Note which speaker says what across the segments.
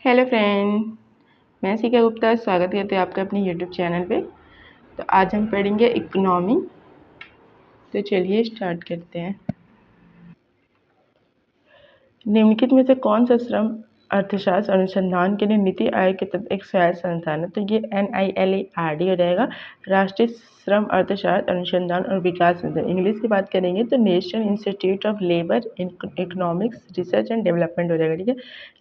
Speaker 1: Hello friend, मैं सीखा गुप्ता स्वागत करते हैं आपका अपने यूट्यूब चैनल पे। तो आज हम पढ़ेंगे इकोनॉमी। तो चलिए स्टार्ट करते हैं। निम्नलिखित में से कौन सा श्रम अर्थशास्त्र अनुसंधान के लिए नीति आयोग के तहत एक स्वायत्त संस्थान है? तो ये NILARD हो जाएगा, राष्ट्रीय श्रम अर्थशास्त्र अनुसंधान और विकास संस्थान। इंग्लिश की बात करेंगे तो national institute of labour economics research and development हो जाएगा। ठीक है,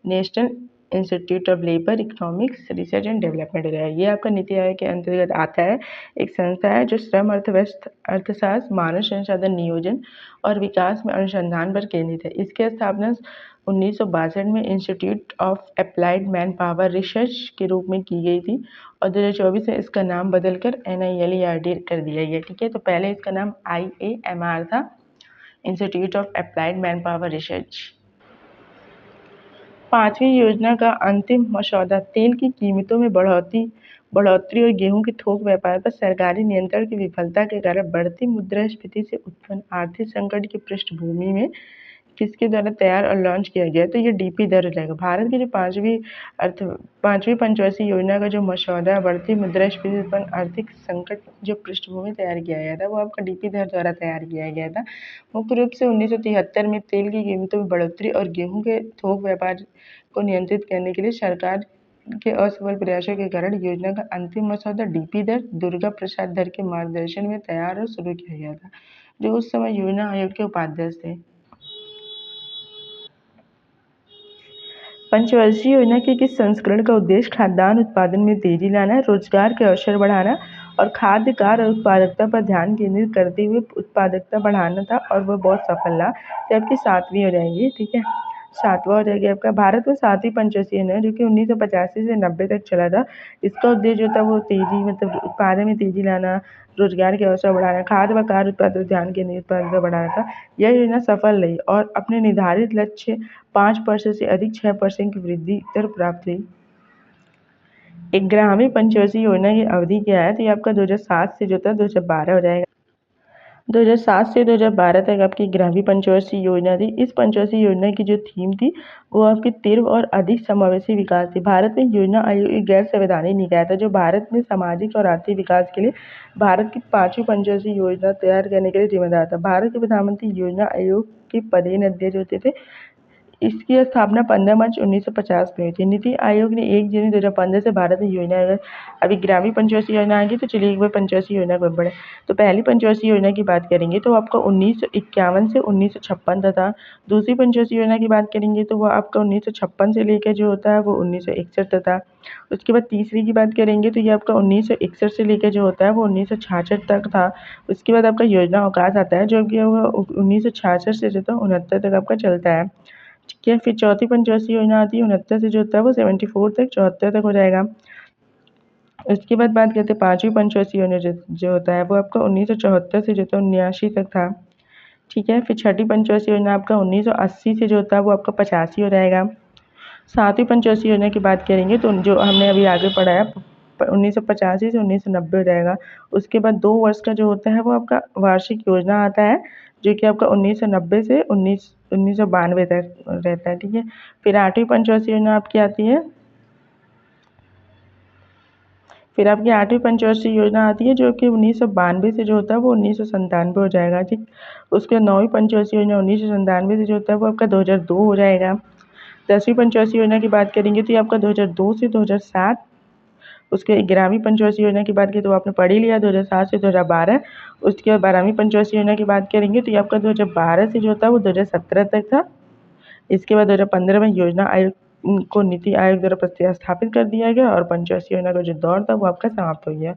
Speaker 1: national institute of labour economics research and development हो जाएगा। ये आपका नीति आयोग के अंतर्गत आता है। एक संस्था है जो श्रम अर्थशास्त्र मानव संसाधन नियोजन और विकास में अनुसंधान पर केंद्रित है। इसकी स्थापना 1962 में institute of applied man power research के रूप में की गई थी और 2024 में इसका नाम बदलकर NILARD कर दिया गया। ठीक है, तो पहले इसका नाम IAMR था, institute of applied man power research. 5वीं योजना का अंतिम मसौदा तेल की कीमतों में बढ़ोतरी और गेहूं के थोक व्यापार पर सरकारी नियंत्रण की विफलता के कारण बढ़ती मुद्रास्फीति से उत्पन्न आर्थिक संकट की पृष्ठभूमि में किसके द्वारा तैयार और लॉन्च किया गया? तो ये DP दर हो जाएगा। भारत की जो पांचवी पंचवर्षीय योजना का जो मसौदा बढ़ती मुद्रास्फीति से उत्पन्न आर्थिक संकट जो पृष्ठभूमि तैयार किया गया था वो आपका DP दर द्वारा तैयार किया गया था। मुख्य रूप से 1973 में तेल की कीमतों में बढ़ोतरी और गेहूं के थोक व्यापार को नियंत्रित करने के लिए सरकार के असफल प्रयासों के कारण योजना का अंतिम मसौदा DP दर दुर्गा प्रसाद धर के मार्गदर्शन में तैयार और शुरू किया गया था, जो उस समय योजना आयोग के उपाध्यक्ष थे। पंचवर्षीय योजना के किस संस्करण का उद्देश्य खाद्यान्न उत्पादन में तेजी लाना, रोजगार के अवसर बढ़ाना और खाद्य कार्य और उत्पादकता पर ध्यान केंद्रित करते हुए उत्पादकता बढ़ाना था और वह बहुत सफल रहा। तो आपकी 7वीं हो जाएगी। ठीक है, 7वां हो जाएगा आपका। भारत में 7वीं पंचवर्षीय योजना जो कि 1985 से 90 तक चला था, इसका उद्देश्य जो था वो तेजी मतलब उत्पादन में तेजी लाना, रोजगार के अवसर बढ़ाना, खाद्य व कार्य उत्पादन पर ध्यान केंद्रित उत्पादकता बढ़ाना था। यह योजना सफल रही और अपने निर्धारित लक्ष्य 5% से अधिक 6% की वृद्धि दर प्राप्त हुई। एक ग्रामीण पंचवर्षीय योजना की अवधि क्या है? तो ये आपका 2007 से जो था 2012 हो जाएगा। 2007 से 2012 तक आपकी ग्रामीण पंचवर्षीय योजना थी। इस पंचवर्षीय योजना की जो थीम थी वो आपकी तीव्र और अधिक समावेशी विकास थी। भारत में योजना आयोग एक गैर संवैधानिक निकाय था जो भारत में सामाजिक और आर्थिक विकास के लिए भारत की 5वीं पंचवर्षीय योजना तैयार करने के लिए जिम्मेदार था। भारत के प्रधानमंत्री योजना आयोग के पदेन अध्यक्ष होते थे। इसकी स्थापना 15 मार्च 1950 में हुई थी। नीति आयोग ने 1 जनवरी 2015 से भारत में योजना अभी ग्रामीण पंचवर्षीय योजना आएगी। तो चलिए एक बार पंचवर्षीय योजना को बढ़े। तो पहली पंचवर्षीय योजना की बात करेंगे तो आपका 1951 से 1956 तथा दूसरी पंचवर्षीय योजना की बात करेंगे तो वो आपका 1956 से लेकर जो होता है वो 1961 तथा उसके बाद तीसरी की बात करेंगे तो ये आपका 1961 से लेकर जो होता है वो 1966 तक था। उसके बाद आपका योजना अवकाश आता है जो कि 1966 से जो था 69 तक आपका चलता है। ठीक है, फिर चौथी पंचवर्षीय योजना आती है 69 से जो होता है वो 74 तक 74 तक हो जाएगा। उसके बाद बात करते हैं 5वीं पंचवर्षीय योजना जो होता है वो आपका 1974 से जो था 79 तक था। ठीक है, फिर छठी पंचवर्षीय योजना आपका 1980 से जो होता है वो आपका 85 हो जाएगा। 7वीं पंचवर्षीय योजना की बात करेंगे तो जो हमने अभी आगे पढ़ा है 1985 से 1990 हो जाएगा। उसके बाद 2 वर्ष का जो होता है वो आपका वार्षिक योजना आता है जो कि आपका 1990 से 1992 तक रहता है। ठीक है, फिर 8वीं पंचवर्षीय योजना आपकी आती है। फिर आपकी 8वीं पंचवर्षीय योजना आती है जो कि 1992 से जो होता है वो 1997 हो जाएगा। ठीक, उसके बाद 9वीं पंचवर्षीय योजना 1997 से जो होता है वो आपका 2002 हो जाएगा। 10वीं पंचवर्षीय योजना की बात करेंगे तो ये आपका 2002 से 2007। उसके 11वीं पंचवर्षीय योजना की बात करें तो आपने पढ़ ही लिया 2007 से 2012। उसके बाद 12वीं पंचवर्षीय योजना की बात करेंगे तो ये आपका 2012 से जो होता है वो 2017 तक था। इसके बाद 2015 में योजना आयोग को नीति आयोग द्वारा प्रतिस्थापित कर दिया गया और पंचवर्षीय योजना का जो दौर था वो आपका समाप्त हो गया।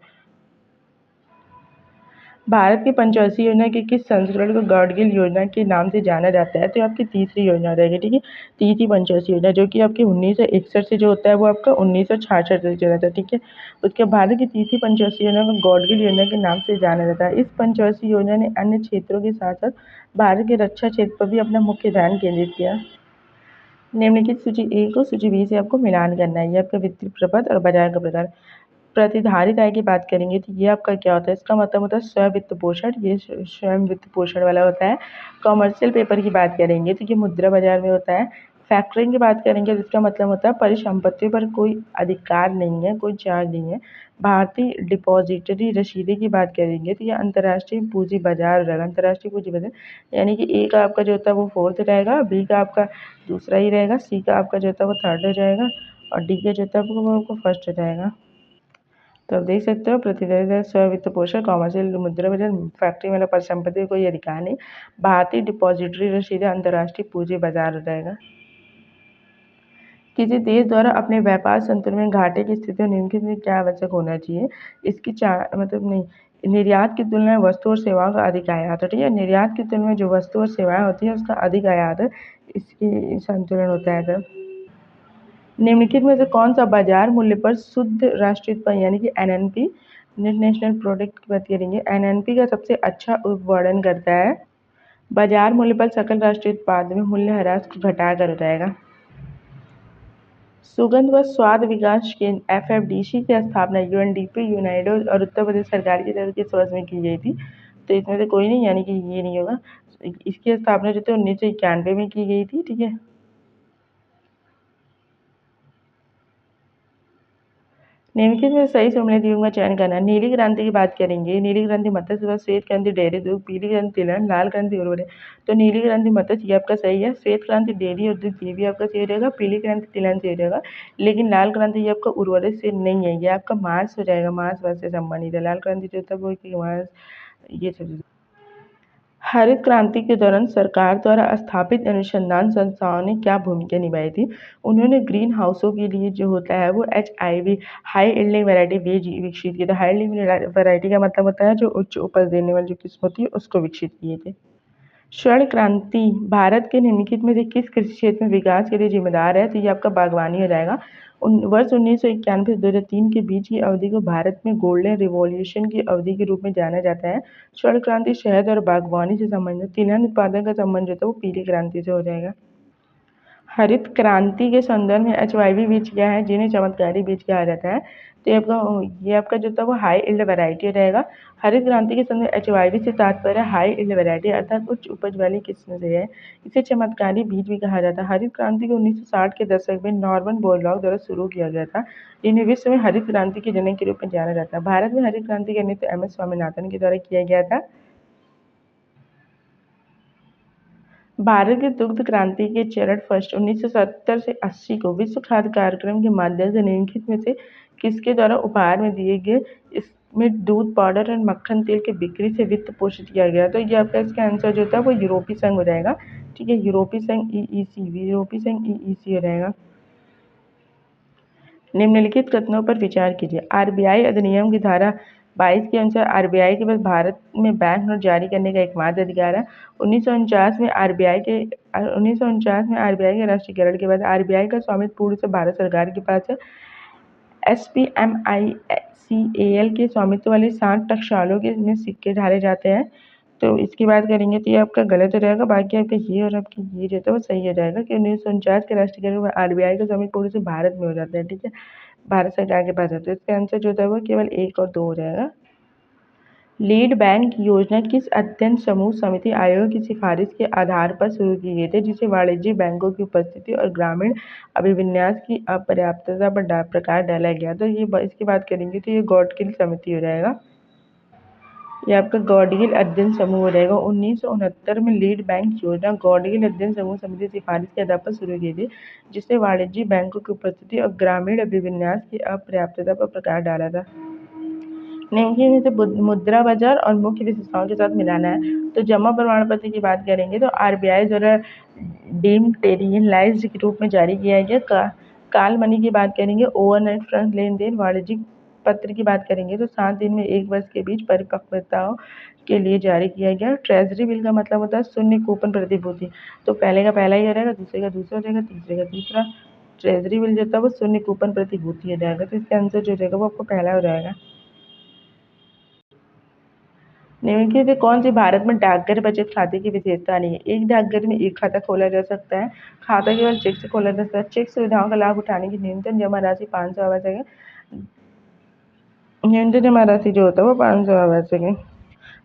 Speaker 1: भारत की पंचवर्षीय योजना के किस संस्करण को गॉडगिल योजना के नाम से जाना जाता है? तो आपकी तीसरी योजना रहेगी। ठीक है, तीसरी पंचवर्षीय योजना जो कि आपकी 1961 से जो होता है वो आपका 1966 तक चला था। ठीक है, उसके भारत की तीसरी पंचवर्षीय योजना को गॉडगिल योजना के नाम से जाना जाता है। इस पंचवर्षीय योजना ने अन्य क्षेत्रों के साथ साथ भारत के रक्षा क्षेत्र पर भी अपना मुख्य ध्यान केंद्रित किया। निम्नलिखित सूची ए को सूची बी से आपको मिलान करना है। ये आपका वित्तीय प्रपत्र और बाजार का प्रकार। प्रतिधारित आय की बात करेंगे तो ये आपका क्या होता है? इसका मतलब होता है स्वयं वित्त पोषण। ये स्वयं वित्त पोषण वाला होता है। कॉमर्शियल पेपर की बात करेंगे तो ये मुद्रा बाजार में होता है। फैक्टरिंग की बात करेंगे जिसका मतलब होता है परिसंपत्तियों पर कोई अधिकार नहीं है, कोई चार्ज नहीं है। भारतीय डिपॉजिटरी रसीदें की बात करेंगे तो ये अंतर्राष्ट्रीय पूंजी बाजार रहेगा। अंतर्राष्ट्रीय पूंजी बाजार यानी कि ए का आपका जो होता है वो फोर्थ रहेगा, बी का आपका दूसरा ही रहेगा, सी का आपका जो होता है वो थर्ड हो जाएगा और डी का जो होता है वो आपको फर्स्ट हो जाएगा। तो आप देख सकते हो प्रतिनिधि स्व वित्त पोषण कॉमर्शियल मुद्रा बाजार फैक्ट्री मतलब परिसंपत्ति कोई अधिकार नहीं। भारतीय डिपॉजिटरी रसीदें अंतर्राष्ट्रीय पूंजी बाजार हो जाएगा। किसी देश द्वारा अपने व्यापार संतुलन में घाटे की स्थिति में निम्नलिखित में क्या आवश्यक होना चाहिए? इसकी मतलब नहीं, निर्यात की तुलना में वस्तु और सेवाओं का अधिक आयात, ठीक है। निर्यात की तुलना में जो वस्तु और सेवाएं होती है उसका अधिक आयात है, इसकी संतुलन होता है तब। निम्नलिखित में से कौन सा बाजार मूल्य पर शुद्ध राष्ट्रीय उत्पादन यानी कि एनएनपी नेट नेशनल प्रोडक्ट की बात करेंगे, एनएनपी का सबसे अच्छा वर्णन करता है? बाजार मूल्य पर सकल राष्ट्रीय उत्पादन में मूल्यह्रास को घटाकर हो जाएगा। सुगंध व स्वाद विकास केंद्र एफएफडीसी की स्थापना यूएनडीपी यूनाइडो और उत्तर प्रदेश सरकार की तरफ किस वर्ष में की गई थी? तो इसमें से कोई नहीं, यानी कि ये नहीं होगा। इसकी स्थापना जो थी 1991 में की गई थी, ठीक है। निम्नलिखित में सही सम्मिलित युग्म का चयन करना। नीली क्रांति की बात करेंगे, नीली क्रांति मत्स्य व श्वेत क्रांति डेयरी उद्योग, पीली क्रांति तिलहन, लाल क्रांति उर्वरक। तो नीली क्रांति मत्स्य ये आपका सही है, श्वेत क्रांति डेयरी उद्योग ये भी आपका सही रहेगा, पीली क्रांति तिलहन सही रहेगा, लेकिन लाल क्रांति ये आपका उर्वरक से नहीं है, ये आपका मांस हो जाएगा, मांस से संबंधित है। लाल क्रांति जो था वो मांस ये सब। हरित क्रांति के दौरान सरकार द्वारा स्थापित अनुसंधान संस्थाओं ने क्या भूमिका निभाई थी? उन्होंने ग्रीन हाउसों के लिए जो होता है वो HIV हाई यील्डिंग वैरायटी बीज विकसित किए थे। हाई यील्डिंग वैरायटी का मतलब होता है जो उच्च उपज देने वाली जो किस्म होती है उसको विकसित किए थे। स्वर्ण क्रांति भारत के निम्नलिखित में से किस कृषि क्षेत्र में विकास के लिए जिम्मेदार है? तो ये आपका बागवानी हो जाएगा। वर्ष 1991 से 2003 के बीच की अवधि को भारत में गोल्डन रिवॉल्यूशन की अवधि के रूप में जाना जाता है। स्वर्ण क्रांति शहद और बागवानी से संबंधित, तिलहन उत्पादन का संबंध जो था वो पीली क्रांति से हो जाएगा। हरित क्रांति के संदर्भ में HYV बीज क्या है जिन्हें चमत्कारी बीज कहा जाता है? तो ये आपका जो था वो हाई यील्ड वैरायटी रहेगा। हरित क्रांति के संदर्भ HYV से तात्पर्य हाई यील्ड वैरायटी अर्थात उच्च उपज वाली किस्म से है। इसे चमत्कारी बीज भी कहा जाता है। हरित क्रांति को 1960 के दशक में नॉर्मन बोरलॉग द्वारा शुरू किया गया था, जिन्हें विश्व में हरित क्रांति के जनक के रूप में जाना जाता है। भारत में हरित क्रांति का नेतृत्व MS स्वामीनाथन के द्वारा किया गया था। भारत की दुग्ध क्रांति के चरण फर्स्ट 1970 से 80 को विश्व खाद्य कार्यक्रम के माध्यम से निम्नलिखित में से किसके द्वारा उपहार में दिए गए इसमें दूध पाउडर और मक्खन तेल की बिक्री से वित्त पोषित किया गया? तो ये आपका इसका आंसर जो होता है वो यूरोपीय संघ हो जाएगा, ठीक है। यूरोपीय संघ EEC हो जाएगा। निम्नलिखित कथनों पर विचार कीजिए। RBI अधिनियम की धारा 22 के अनुसार RBI के पास भारत में बैंक नोट जारी करने का एकमात्र अधिकार है। 1949 में RBI के राष्ट्रीयकरण के बाद RBI का स्वामित्व पूर्ण से भारत सरकार के पास है। SPMICAL के स्वामित्व वाले 60 टकसालों के में सिक्के ढाले जाते हैं। तो इसकी बात करेंगे तो ये आपका गलत हो जाएगा, बाकी आपका ये और आपकी ये जो है वो सही हो जाएगा कि 1949 के राष्ट्रीयकरण में RBI का स्वामित्व पूर्ण से भारत में हो जाता है, ठीक है, भारत सरकार के पास है। तो इसका आंसर जो होता है वो केवल 1 और 2 हो जाएगा। लीड बैंक योजना किस अध्ययन समूह समिति आयोग की सिफारिश के आधार पर शुरू की गई थी, जिसे वाणिज्यिक बैंकों की उपस्थिति और ग्रामीण अभिविन्यास की अपर्याप्तता पर प्रकाश डाला गया? तो ये इसकी बात करेंगे तो ये गॉडगिल समिति हो जाएगा, ये आपका गॉडगिल अध्ययन समूह हो जाएगा। 1969 में लीड बैंक योजना गॉडगिल अध्ययन समूह समिति सिफारिश के आधार पर शुरू की थी, जिसने वाणिज्यिक बैंकों की उपस्थिति और ग्रामीण अभिविन्यास की अपर्याप्तता पर प्रकाश डाला था। निम्नलिखित में से मुद्रा बाजार और मुख्य विशेषताओं के साथ मिलाना है। तो जमा प्रमाण पत्र की बात करेंगे तो RBI द्वारा डिमटेरियलाइज्ड के रूप में जारी किया गया। काल मनी की बात करेंगे, ओवरनाइट फंड लेन देन। वाणिज्यिक पत्र की बात करेंगे तो 7 दिन में 1 वर्ष के बीच परिपक्वताओं के लिए जारी किया गया। ट्रेजरी बिल का मतलब होता है शून्य कूपन प्रतिभूति। तो पहले का पहला ही हो जाएगा, दूसरे का दूसरा हो जाएगा, तीसरे का तीसरा। ट्रेजरी बिल जो था वो शून्य कूपन प्रतिभूति हो जाएगा, तो इसका आंसर जो रहेगा वो आपको पहला हो जाएगा। निम्नलिखित में कौन सी भारत में डाकघर बचत खाते की विशेषता नहीं है? एक डाकघर में एक खाता खोला जा सकता है, खाता केवल चेक से खोला जा सकता है, चेक सुविधाओं का लाभ उठाने की न्यूनतम जमा राशि 500 आवश्यक है। न्यूनतम जमा राशि जो होता है वो 500 आवश्यक है।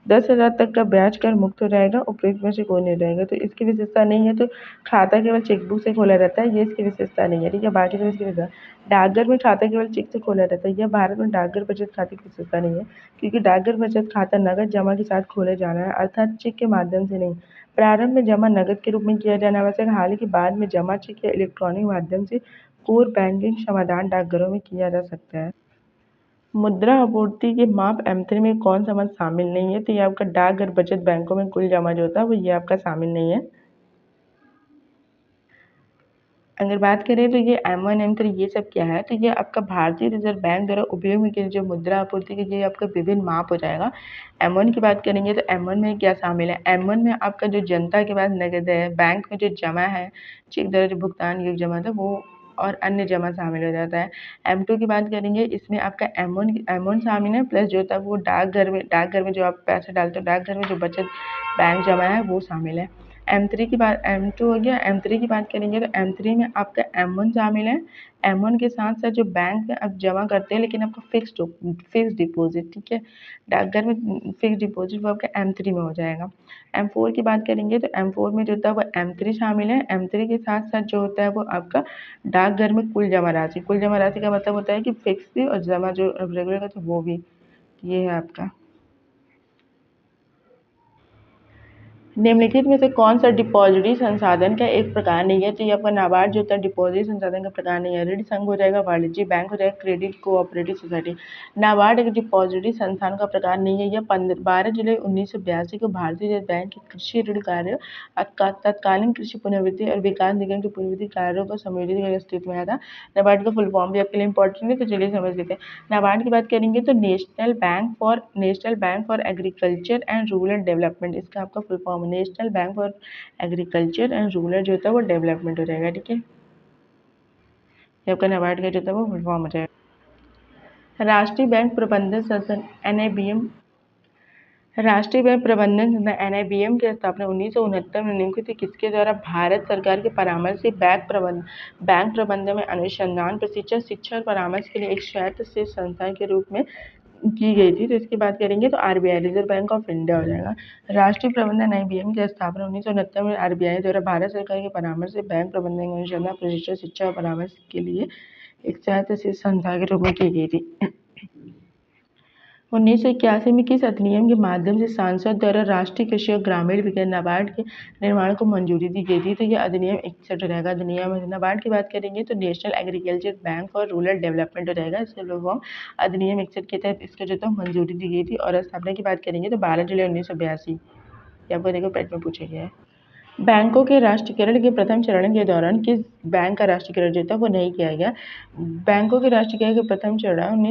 Speaker 1: 10,000 तक का ब्याज कर मुक्त हो जाएगा, उपयुक्त में से कोई नहीं रहेगा। तो इसकी विशेषता नहीं है। तो खाता केवल चेकबुक से खोला रहता है, ये इसकी विशेषता नहीं है, ठीक है। बाकी सब इसकी विशेषता। डाकघर में खाता केवल चेक से खोला रहता है, यह भारत में डाकघर बचत खाते की विशेषता नहीं है, क्योंकि डाकघर बचत खाता नगद जमा के साथ खोले जाना है, अर्थात चेक के माध्यम से नहीं। प्रारंभ में जमा नगद के रूप में किया जाना आवश्यक, हालांकि बाद में जमा चेक या इलेक्ट्रॉनिक माध्यम से कोर बैंकिंग समाधान डाकघरों में किया जा सकता है। मुद्रा आपूर्ति के माप M3 में कौन सा मद शामिल नहीं है? तो ये आपका डाकघर बचत बैंकों में कुल जमा जो होता है वो ये आपका शामिल नहीं है। अगर बात करें तो ये M1 M3 ये सब क्या है? तो ये आपका भारतीय रिजर्व बैंक द्वारा उपयोग में किए जो मुद्रा आपूर्ति के ये आपका विभिन्न माप हो जाएगा। M1 की बात करेंगे तो M1 में क्या शामिल है? M1 में आपका जो जनता के पास नगद है, बैंक में जो जमा है, चेक द्वारा जो भुगतान योग्य जमा था वो और अन्य जमा शामिल हो जाता है। M2 की बात करेंगे, इसमें आपका M1 शामिल है, प्लस जो होता है वो डाकघर में जो आप पैसे डालते हो, डाकघर में जो बचत बैंक जमा है वो शामिल है। M3 की बात, M2 हो गया। M3 की बात करेंगे तो M3 में आपका M1 शामिल है। M1 के साथ साथ जो बैंक में आप जमा करते हैं, लेकिन आपका फिक्स डिपॉजिट, ठीक है, डाकघर में फिक्स डिपॉजिट वो आपका M3 में हो जाएगा। M4 की बात करेंगे तो M4 में जो होता है वो M3 शामिल है। M3 के साथ साथ जो होता है वो आपका डाकघर में कुल जमा राशि का मतलब होता है कि फिक्स भी और जमा जो रेगुलर का तो वो भी, ये है आपका। निम्नलिखित में से कौन सा डिपॉजिटरी संसाधन का एक प्रकार नहीं है? तो ये आपका नाबार्ड जो होता है डिपॉजिटरी संसाधन का प्रकार नहीं है। ऋण संघ हो जाएगा, वाणिज्यिक बैंक हो जाएगा, क्रेडिट कोऑपरेटिव सोसाइटी। नाबार्ड एक डिपॉजिटरी संस्थान का प्रकार नहीं है। यह 12 जुलाई 1982 को भारतीय रिजर्व बैंक के कृषि ऋण कार्य, तत्कालीन कृषि पुनर्वित्त और विकास निगम के पुनर्वित्त कार्यों को सम्मिलित कर अस्तित्व में आया था। नाबार्ड का फुल फॉर्म भी आपके लिए इंपॉर्टेंट है, तो चलिए समझ लेते हैं। नाबार्ड की बात करेंगे तो national bank for agriculture and rural development, इसका आपका full form national bank for agriculture and rural जो होता है वो डेवलपमेंट हो जाएगा, ठीक है। ये आपका नाबार्ड का जो होता है वो फुल फॉर्म हो जाएगा। राष्ट्रीय बैंक प्रबंधन संस्थान NIBM, राष्ट्रीय बैंक प्रबंधन संस्थान NIBM की स्थापना 1969 में निम्नलिखित किसके द्वारा भारत सरकार के परामर्श से बैंक प्रबंधन में अनुसंधान, प्रशिक्षण, शिक्षा और परामर्श के लिए एक स्वायत्त संस्था के रूप में की गई थी। तो इसकी बात करेंगे तो RBI, reserve bank of India हो जाएगा। राष्ट्रीय प्रबंधन NIBM की स्थापना 1969 में RBI द्वारा भारत सरकार के परामर्श से बैंक प्रबंधन में अनुसंधान, प्रशिक्षण, शिक्षा और परामर्श के लिए एक स्वायत्त संस्था के रूप में की गई थी। 1981 में किस अधिनियम के माध्यम से सांसद द्वारा राष्ट्रीय कृषि और ग्रामीण विकास नाबार्ड के निर्माण को मंजूरी दी गई थी? तो यह अधिनियम 61 रहेगा। अधिनियम नाबार्ड की बात करेंगे तो national agriculture bank for rural development हो जाएगा। इसके फॉर्म अधिनियम 61 के तहत इसको जो था मंजूरी दी गई थी। और स्थापना की बात करेंगे तो 12 जुलाई 1982, आपको देखो पेट में पूछा गया है। बैंकों के राष्ट्रीयकरण के प्रथम चरण के दौरान किस बैंक का राष्ट्रीयकरण जो था वो नहीं किया गया? बैंकों के राष्ट्रीयकरण के प्रथम चरण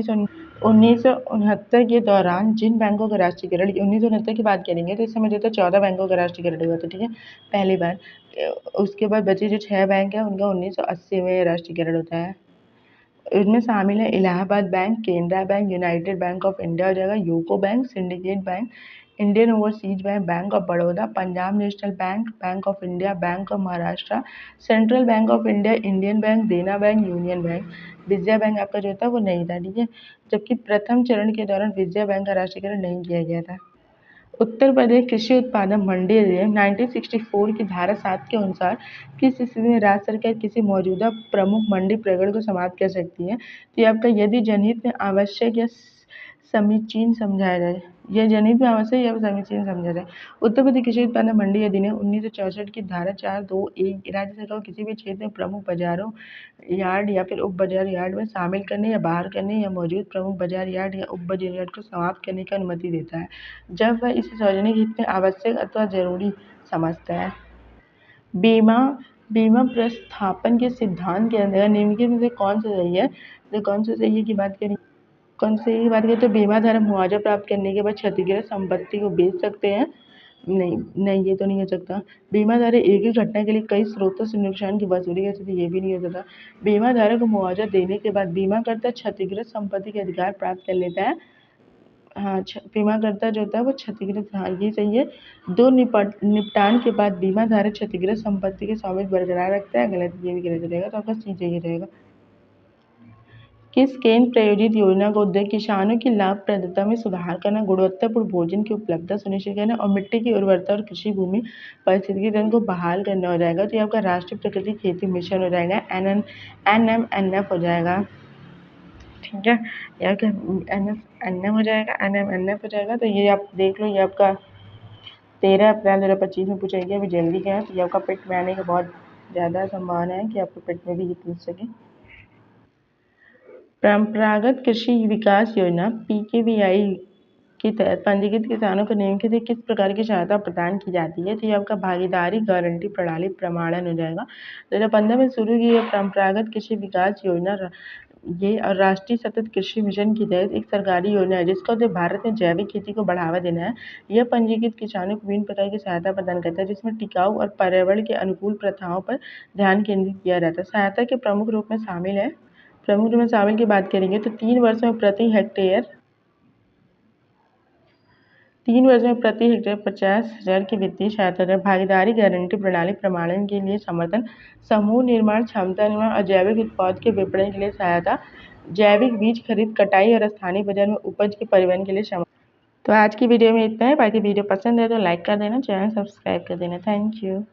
Speaker 1: 1969 के दौरान जिन बैंकों का राष्ट्रीयकरण 1969 की बात करेंगे तो इस समय जो था 14 बैंकों का राष्ट्रीयकरण हुआ था, ठीक है, पहली बार। उसके बाद बचे जो 6 बैंक है उनका 1980 में राष्ट्रीयकरण होता है। इनमें शामिल है Allahabad bank, Canara bank, united bank of India हो जाएगा, UCO bank, syndicate bank, Indian overseas bank, bank of Baroda, Punjab national bank, bank of India, bank of Maharashtra, central bank of India, Indian bank, Dena bank, union bank. Vijaya bank आपका जो था वो नहीं था, ठीक है, जबकि प्रथम चरण के दौरान विजया बैंक का राष्ट्रीयकरण नहीं किया गया था। उत्तर प्रदेश कृषि उत्पादन मंडी अधिनियम 1964 की धारा 7 के अनुसार किस स्थिति में राज्य सरकार किसी मौजूदा प्रमुख मंडी प्रगण को समाप्त कर सकती है? तो ये आपका यदि जनहित में आवश्यक या समीचीन समझाया जाए, यह जनहित में आवश्यक या समीचीन समझा जाए। उत्तर प्रदेश कृषि उत्पादन मंडी अधिनियम 1964 की धारा 4(2)(1) राज्य सरकार को किसी भी क्षेत्र में प्रमुख बाजारों, यार्ड या फिर उप बाजार यार्ड में शामिल करने या बाहर करने या मौजूद प्रमुख बाजार यार्ड या उप बाजार यार्ड को समाप्त करने की अनुमति देता है, जब वह इसे सार्वजनिक हित में आवश्यक अथवा जरूरी समझता है। बीमा बीमा प्रस्थापन के सिद्धांत के अंदर निम्नलिखित में से कौन सा सही है? तो कौन सा सही है की बात करें, कौन सी की बात करें तो बीमा धारक मुआवजा प्राप्त करने के बाद क्षतिग्रस्त संपत्ति को बेच सकते हैं। नहीं नहीं, ये तो नहीं हो सकता। बीमा धारक एक ही घटना के लिए कई स्रोतों से नुकसान की वसूली कर सकते, ये भी नहीं हो सकता। बीमा धारक को मुआवजा देने के बाद बीमाकर्ता क्षतिग्रस्त संपत्ति के अधिकार प्राप्त कर लेता है। हाँ, बीमाकर्ता जो होता है वो क्षतिग्रस्त, हाँ ये सही है। दो निपटान के बाद बीमा धारक क्षतिग्रस्त संपत्ति के स्वामित्व बरकरार रखता है, गलत, ये भी गलत रहेगा, तो आपका सी सही रहेगा। किस केंद्र प्रायोजित योजना का उद्देश्य किसानों की लाभप्रदता में सुधार करना, गुणवत्तापूर्ण भोजन की उपलब्धता सुनिश्चित करना और मिट्टी की उर्वरता और कृषि भूमि पारिस्थितिकी तंत्र को बहाल करना हो जाएगा। तो ये आपका राष्ट्रीय प्राकृतिक खेती मिशन हो जाएगा, NMNF हो जाएगा। ठीक है, ये आपका NMNF हो जाएगा, NMNF हो जाएगा। तो ये आप देख लो, ये आपका 13 अप्रैल 2025 में पूछा गया, अभी जल्दी का है। तो ये आपका पिट में आने की बहुत ज़्यादा संभावना है कि आपको पिट में भी ये पूछ सके। परंपरागत कृषि विकास योजना PKVI के तहत पंजीकृत किसानों को निम्नलिखित किस प्रकार की सहायता प्रदान की जाती है? तो ये आपका भागीदारी गारंटी प्रणाली प्रमाणन हो जाएगा। 2015 में शुरू की यह परंपरागत कृषि विकास योजना ये और राष्ट्रीय सतत कृषि मिशन के तहत एक सरकारी योजना है जिसका उद्देश्य भारत में जैविक खेती को बढ़ावा देना है। यह पंजीकृत किसानों को विभिन्न प्रकार की सहायता प्रदान करता है जिसमें टिकाऊ और पर्यावरण के अनुकूल प्रथाओं पर ध्यान केंद्रित किया जाता है। सहायता के प्रमुख रूप में शामिल की बात करेंगे तो 3 वर्षों में प्रति हेक्टेयर 50,000 की वित्तीय सहायता, भागीदारी गारंटी प्रणाली प्रमाणन के लिए समर्थन, समूह निर्माण, क्षमता निर्माण और जैविक उत्पाद के विपणन के लिए सहायता, जैविक बीज खरीद, कटाई और स्थानीय बाजार में उपज के परिवहन के लिए समर्थन। तो आज की वीडियो में इतना है। बाकी वीडियो पसंद है तो लाइक कर देना, चैनल सब्सक्राइब कर देना। Thank you.